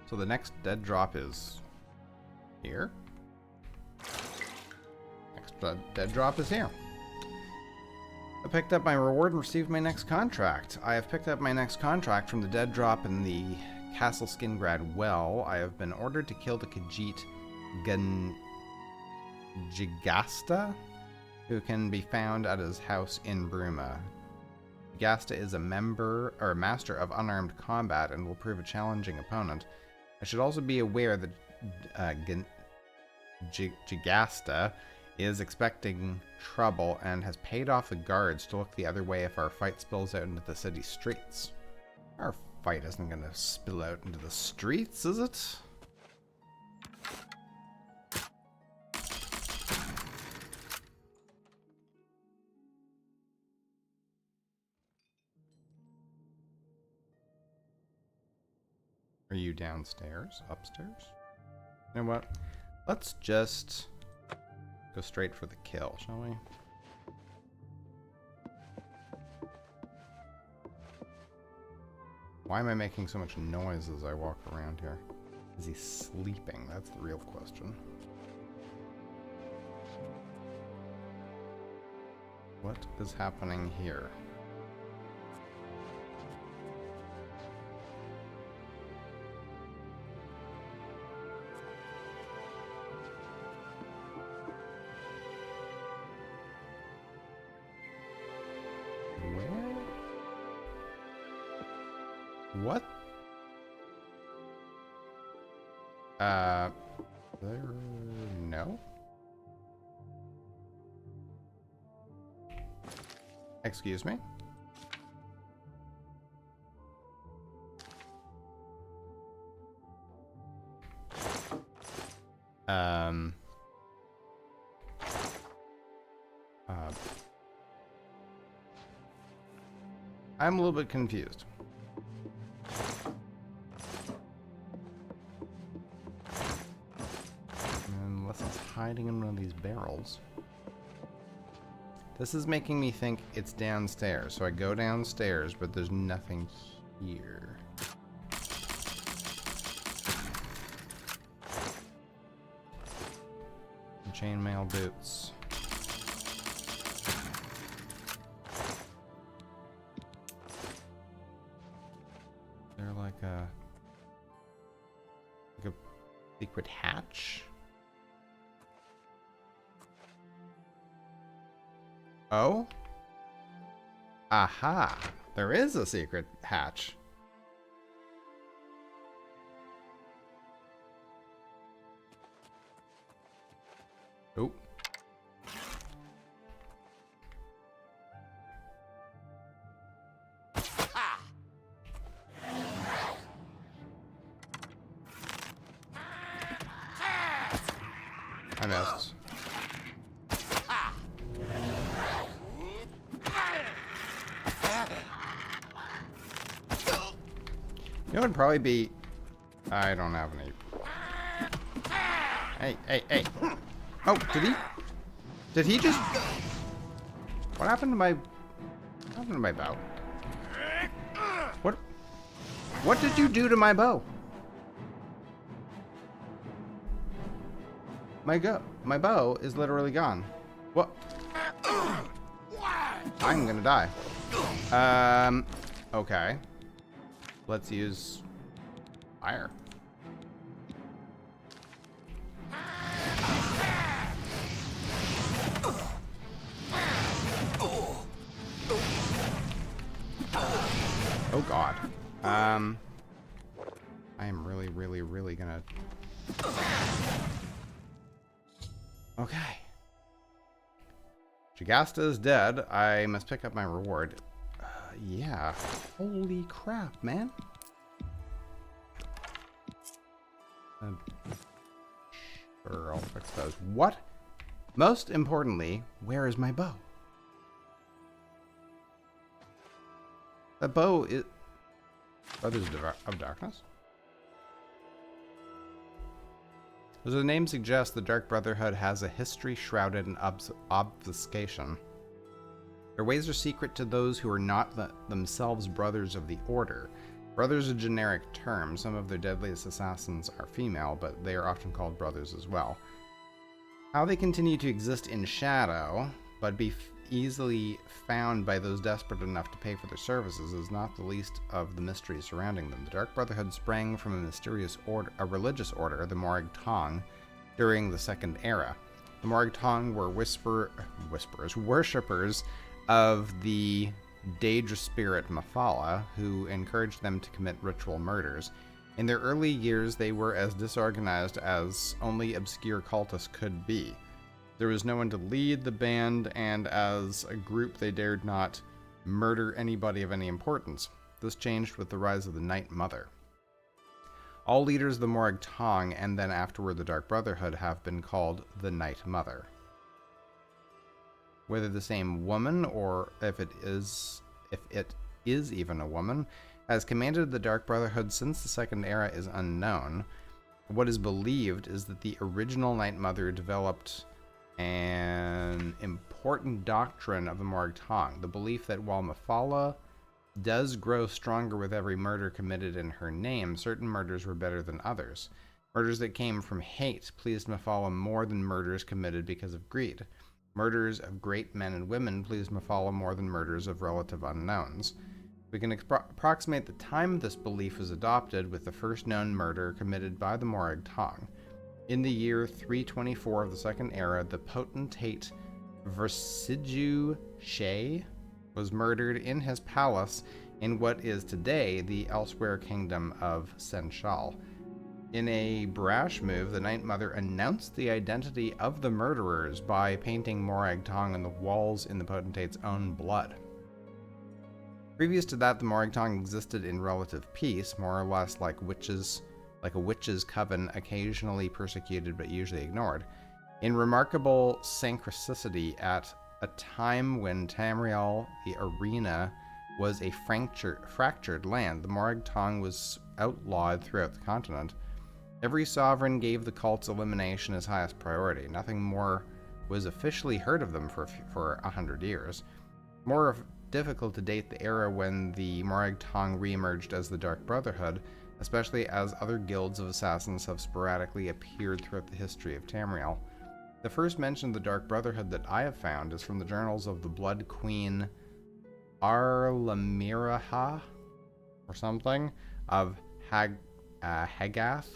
So the next dead drop is here. Next dead drop is here. I picked up my reward and received my next contract. I have picked up my next contract from the dead drop in the Castle Skingrad well. I have been ordered to kill the Khajiit Jigasta, who can be found at his house in Bruma. Jigasta is a member or master of unarmed combat and will prove a challenging opponent. I should also be aware that Jigasta is expecting trouble and has paid off the guards to look the other way if our fight spills out into the city streets. Our fight isn't going to spill out into the streets, is it? Are you downstairs? Upstairs? You know what? Let's just go straight for the kill, shall we? Why am I making so much noise as I walk around here? Is he sleeping? That's the real question. What is happening here? What? No? Excuse me? I'm a little bit confused. Unless it's hiding in one of these barrels. This is making me think it's downstairs. So I go downstairs, but there's nothing here. Chainmail boots. They're like a secret hatch. Oh? Aha! There is a secret hatch. Oh. I missed. You know what would probably be... I don't have any... Hey. Oh, did he just... What happened to my... What happened to my bow? What did you do to my bow? My bow is literally gone. What? I'm gonna die. Okay. Let's use fire. Oh god. I am really gonna... Okay. Jagasta is dead. I must pick up my reward. Yeah. Holy crap, man. Sure, I'll fix those. What? Most importantly, where is my bow? The bow is... Brothers of Darkness? As the name suggests, the Dark Brotherhood has a history shrouded in obfuscation. Their ways are secret to those who are not themselves brothers of the Order. Brother is a generic term. Some of their deadliest assassins are female, but they are often called brothers as well. How they continue to exist in shadow, but be easily found by those desperate enough to pay for their services, is not the least of the mysteries surrounding them. The Dark Brotherhood sprang from a mysterious order, a religious order, the Morag Tong, during the Second Era. The Morag Tong were worshippers of the Daedra spirit Mafala, who encouraged them to commit ritual murders. In their early years, they were as disorganized as only obscure cultists could be. There was no one to lead the band, and as a group, they dared not murder anybody of any importance. This changed with the rise of the Night Mother. All leaders of the Morag Tong, and then afterward the Dark Brotherhood, have been called the Night Mother. Whether the same woman, or if it is even a woman, has commanded the Dark Brotherhood since the Second Era is unknown. What is believed is that the original Night Mother developed an important doctrine of the Morag Tong, the belief that while Mafala does grow stronger with every murder committed in her name, certain murders were better than others. Murders that came from hate pleased Mafala more than murders committed because of greed. Murders of great men and women pleased Mafala more than murders of relative unknowns. We can approximate the time this belief was adopted with the first known murder committed by the Morag Tong. In the year 324 of the Second Era, the potentate Versiju She was murdered in his palace in what is today the Elsewhere Kingdom of Senchal. In a brash move, the Night Mother announced the identity of the murderers by painting Morag Tong on the walls in the potentate's own blood. Previous to that, the Morag Tong existed in relative peace, more or less like a witch's coven, occasionally persecuted but usually ignored. In remarkable synchronicity, at a time when Tamriel, the arena, was a fractured land, the Morag Tong was outlawed throughout the continent. Every sovereign gave the cult's elimination his highest priority. Nothing more was officially heard of them for 100 years. More difficult to date the era when the Morag Tong reemerged as the Dark Brotherhood, especially as other guilds of assassins have sporadically appeared throughout the history of Tamriel. The first mention of the Dark Brotherhood that I have found is from the journals of the Blood Queen Arlamiraha, or something, of Hagath.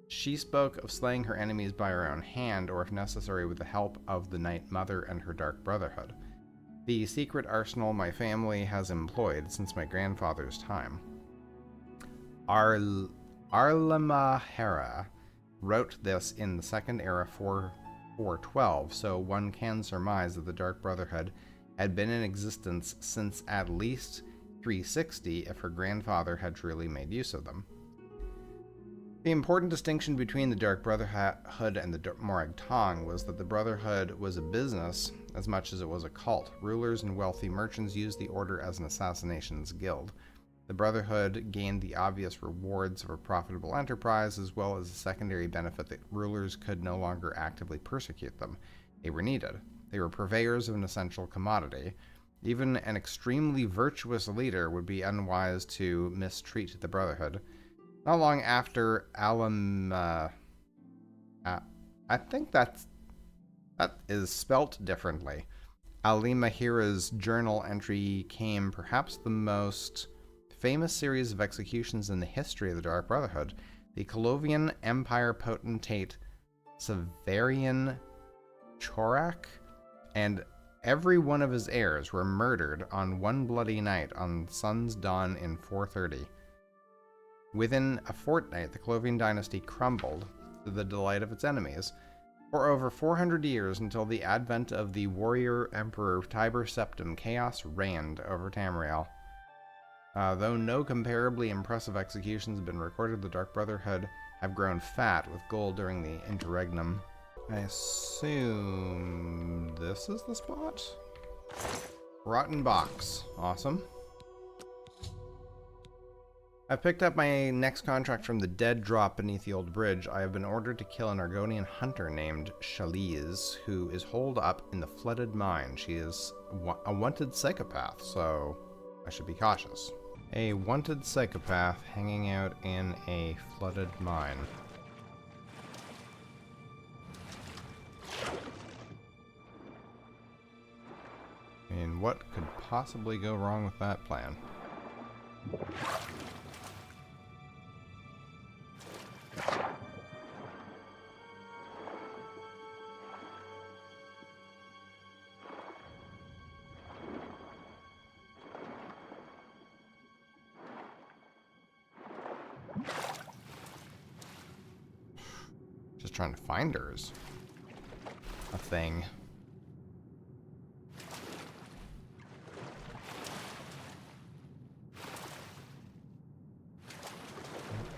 She spoke of slaying her enemies by her own hand, or if necessary with the help of the Night Mother and her Dark Brotherhood. The secret arsenal my family has employed since my grandfather's time. Arlamahera wrote this in the Second Era 412, so one can surmise that the Dark Brotherhood had been in existence since at least 360 if her grandfather had truly made use of them. The important distinction between the Dark Brotherhood and the Morag Tong was that the Brotherhood was a business as much as it was a cult. Rulers and wealthy merchants used the order as an assassinations guild. The Brotherhood gained the obvious rewards of a profitable enterprise, as well as a secondary benefit that rulers could no longer actively persecute them. They were needed. They were purveyors of an essential commodity. Even an extremely virtuous leader would be unwise to mistreat the Brotherhood. Not long after I think that is spelt differently. Alimahira's journal entry came perhaps the most famous series of executions in the history of the Dark Brotherhood. The Colovian Empire potentate Severian Chorak and every one of his heirs were murdered on one bloody night on sun's dawn in 430. Within a fortnight, the Colovian dynasty crumbled to the delight of its enemies. For over 400 years, until the advent of the warrior emperor Tiber Septim, chaos reigned over Tamriel. Though no comparably impressive executions have been recorded, the Dark Brotherhood have grown fat with gold during the interregnum. I assume this is the spot? Rotten box. Awesome. I've picked up my next contract from the dead drop beneath the old bridge. I have been ordered to kill an Argonian hunter named Shaliz, who is holed up in the flooded mine. She is a wanted psychopath, so I should be cautious. A wanted psychopath hanging out in a flooded mine. I mean, what could possibly go wrong with that plan? Just trying to find her is a thing.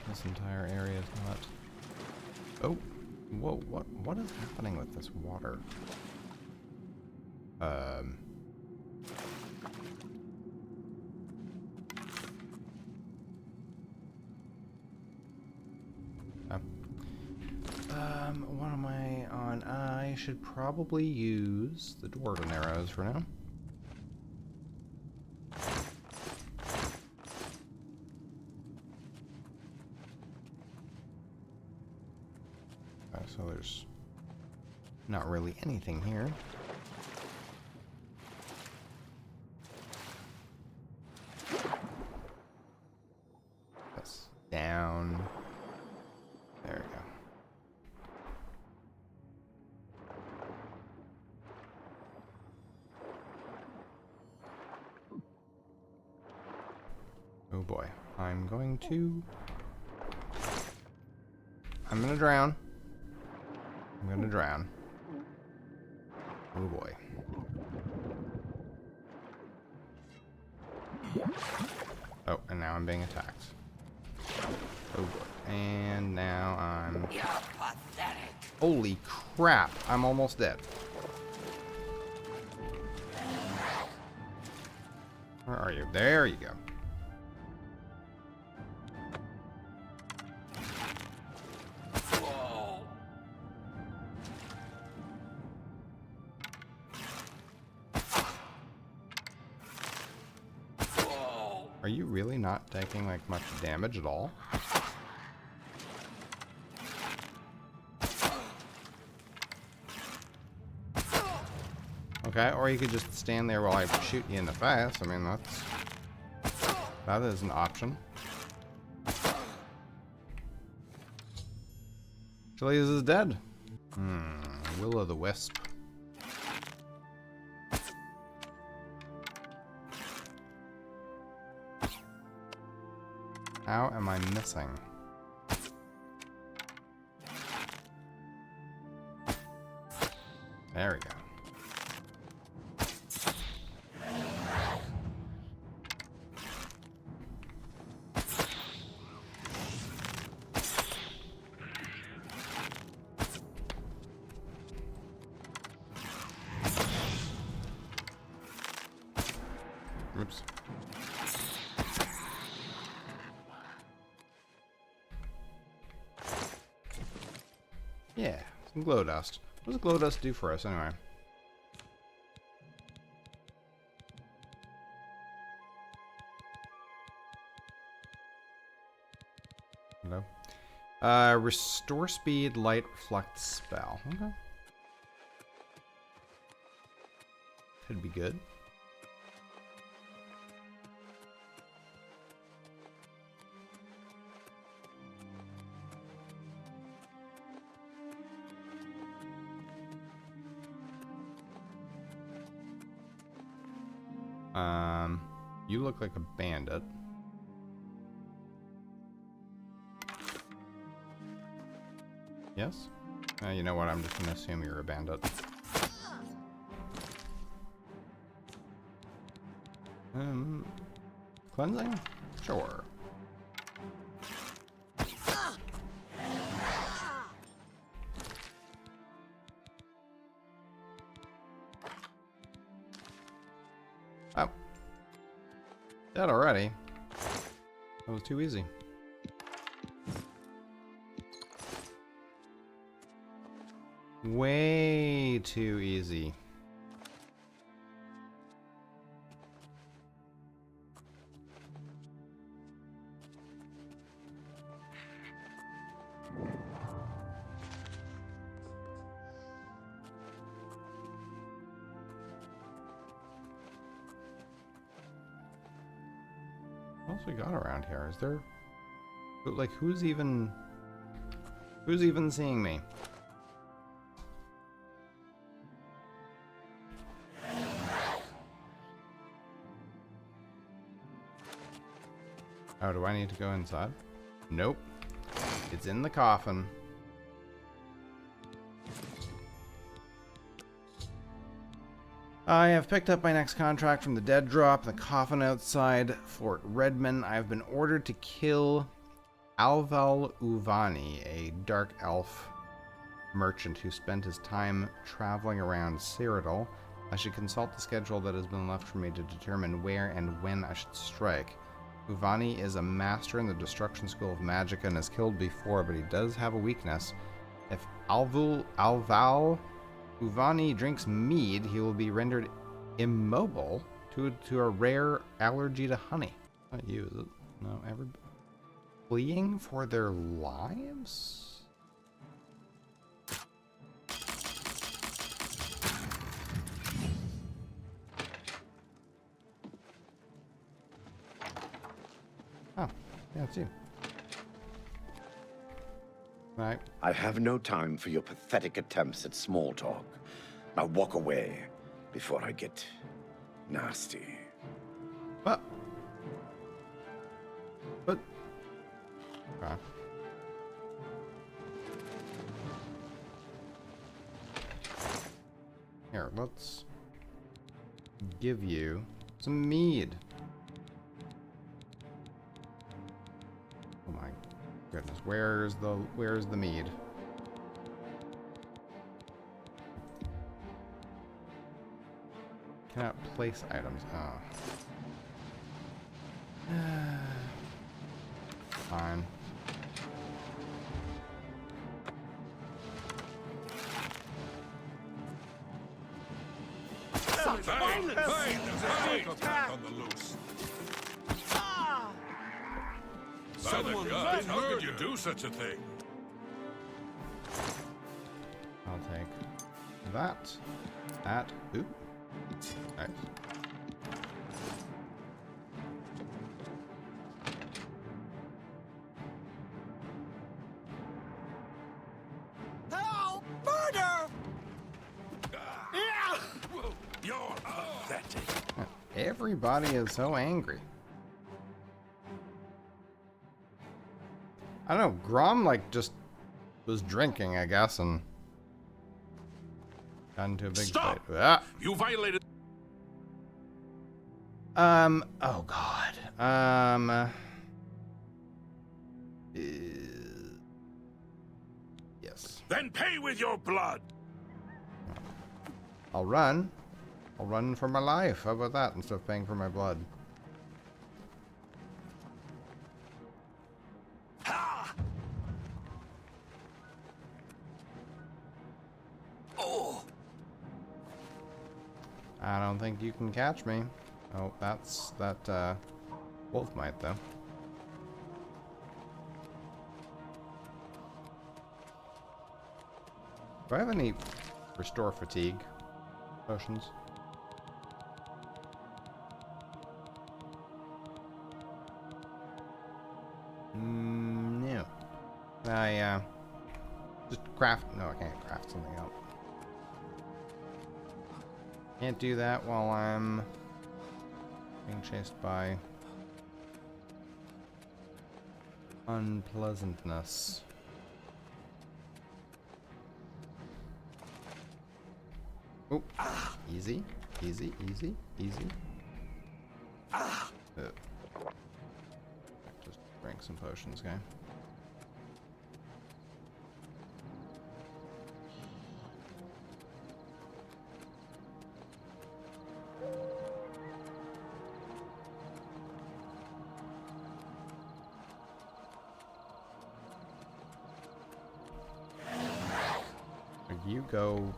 This entire area is not... Oh! Whoa, what is happening with this water? Oh. What am I on? I should probably use the dwarven arrows for now. So there's not really anything here. That's down. There we go. Oh boy. I'm gonna drown. I'm gonna drown. Oh boy. Oh, and now I'm being attacked. Oh boy. And now I'm... You're pathetic. Holy crap! I'm almost dead. Where are you? There you go. Are you really not taking like much damage at all? Okay, or you could just stand there while I shoot you in the face. I mean, that is an option. Achilles is dead. Will-o'-the-wisp. How am I missing? There we go. Oops. Yeah, some glow dust. What does glow dust do for us anyway? Hello? Restore speed, light, reflect spell. Okay. Could be good. You look like a bandit. Yes? You know what? I'm just gonna assume you're a bandit. Cleansing? Sure. Oh. Dead already? That was too easy. Way too easy. else we got around here? Is there... Like, who's even seeing me? Oh, do I need to go inside? Nope. It's in the coffin. I have picked up my next contract from the dead drop, the coffin outside Fort Redmond. I have been ordered to kill Alval Uvani, a dark elf merchant who spent his time traveling around Cyrodiil. I should consult the schedule that has been left for me to determine where and when I should strike. Uvani is a master in the destruction school of Magicka and has killed before, but he does have a weakness. If Alval Uvani drinks mead, he will be rendered immobile to a rare allergy to honey. Not you, is it? No, everybody. Fleeing for their lives? Oh, yeah, it's you. Right. I have no time for your pathetic attempts at small talk. Now walk away before I get nasty. What? What? Okay. Here, let's give you some mead. Oh my goodness, where's the mead? Cannot place items. Oh. Fine. On the loose. Someone, how could you do such a thing? I'll take that. That. Ooh. Nice. Help! Murder! You're pathetic. Everybody is so angry. I don't know, Grom like just was drinking, I guess, and got into a big Stop! fight. Ah. You violated. Oh God. Yes. Then pay with your blood. I'll run. I'll run for my life. How about that, instead of paying for my blood? Ha! Oh. I don't think you can catch me. Oh, that's that wolf might though. Do I have any restore fatigue potions? No. I just craft. No, I can't craft something else. Can't do that while I'm being chased by unpleasantness. Oh, easy, easy, easy, easy. Just drink some potions, okay? You go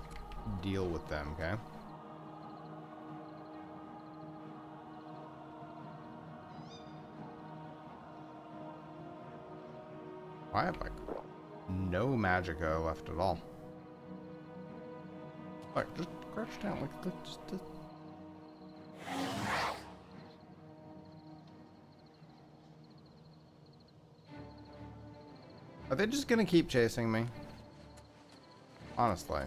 deal with them, okay? I have like no magicka left at all. Like, just crouch down, like, just. Are they just gonna keep chasing me? Honestly.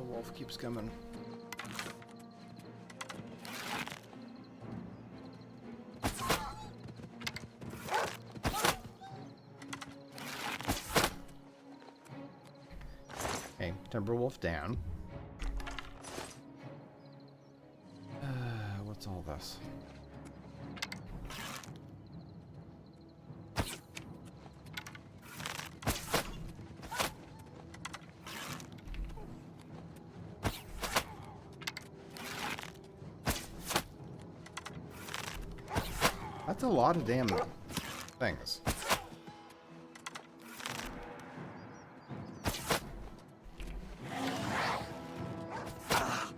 Wolf keeps coming. Okay, Timberwolf down. What's all this? That's a lot of damn things.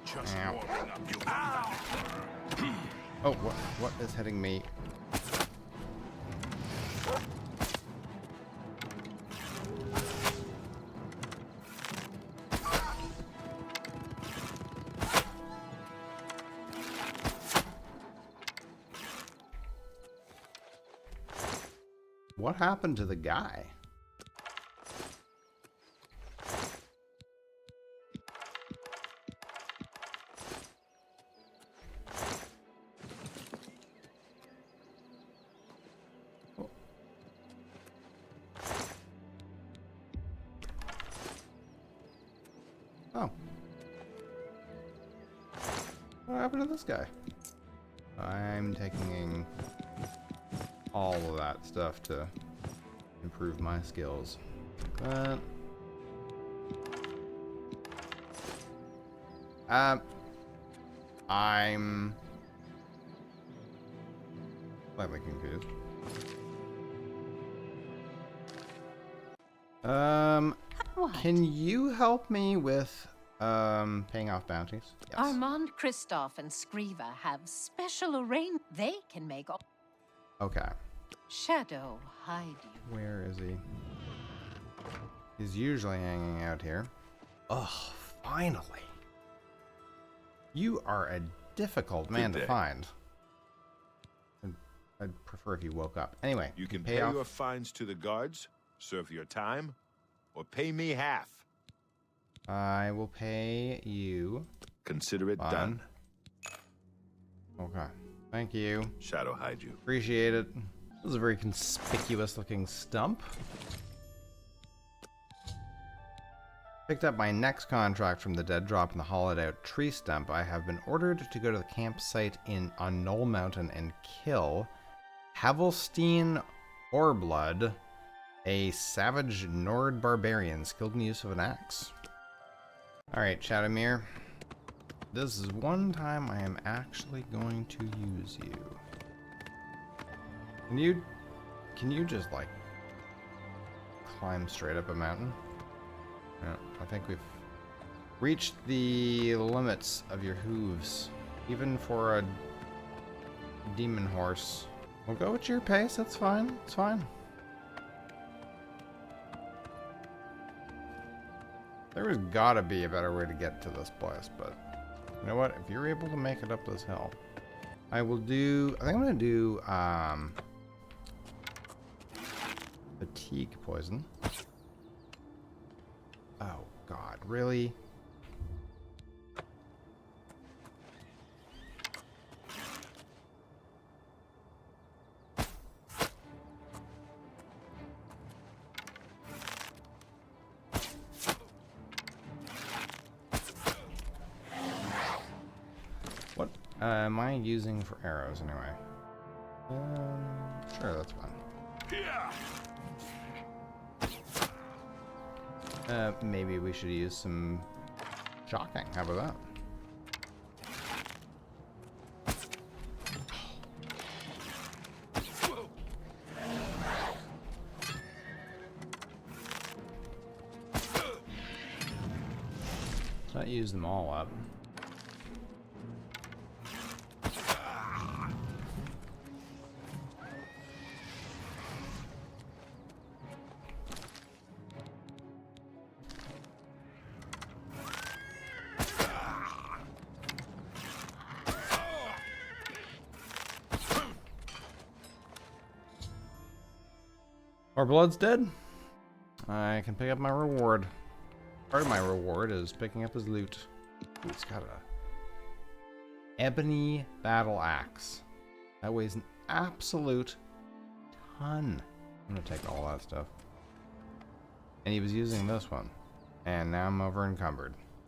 Just Ow. warming up, you. Oh, what is hitting me? What happened to the guy? Oh. What happened to this guy? I'm taking all of that stuff to improve my skills. But I'm slightly confused. What? Can you help me with paying off bounties? Yes. Armand, Kristoff, and Skriva have special arrangements. They can make all. Okay. Shadow hide you. Where is he? He's usually hanging out here. Oh, finally. You are a difficult man to find. I'd prefer if you woke up. Anyway, You can pay your fines to the guards, serve your time, or pay me half. I will pay you. Consider it Fine. done. Okay. Thank you. Shadow hide you. Appreciate it. This is a very conspicuous looking stump. Picked up my next contract from the dead drop in the hollowed out tree stump. I have been ordered to go to the campsite on Knoll Mountain and kill Havelstein Orblood, a savage Nord barbarian skilled in the use of an axe. Alright, Shadowmere. This is one time I am actually going to use you. Can you just like climb straight up a mountain? Yeah, I think we've reached the limits of your hooves. Even for a demon horse. We'll go at your pace, that's fine. It's fine. There has gotta be a better way to get to this place, but you know what? If you're able to make it up this hill, I think I'm gonna do fatigue poison. Oh god, really? What am I using for arrows anyway? Sure, that's fine. Maybe we should use some shocking. How about that? Let's not use them all up. Our blood's dead. I can pick up my reward. Part of my reward is picking up his loot. Ooh, he's got a ebony battle axe. That weighs an absolute ton. I'm gonna take all that stuff. And he was using this one. And now I'm over encumbered.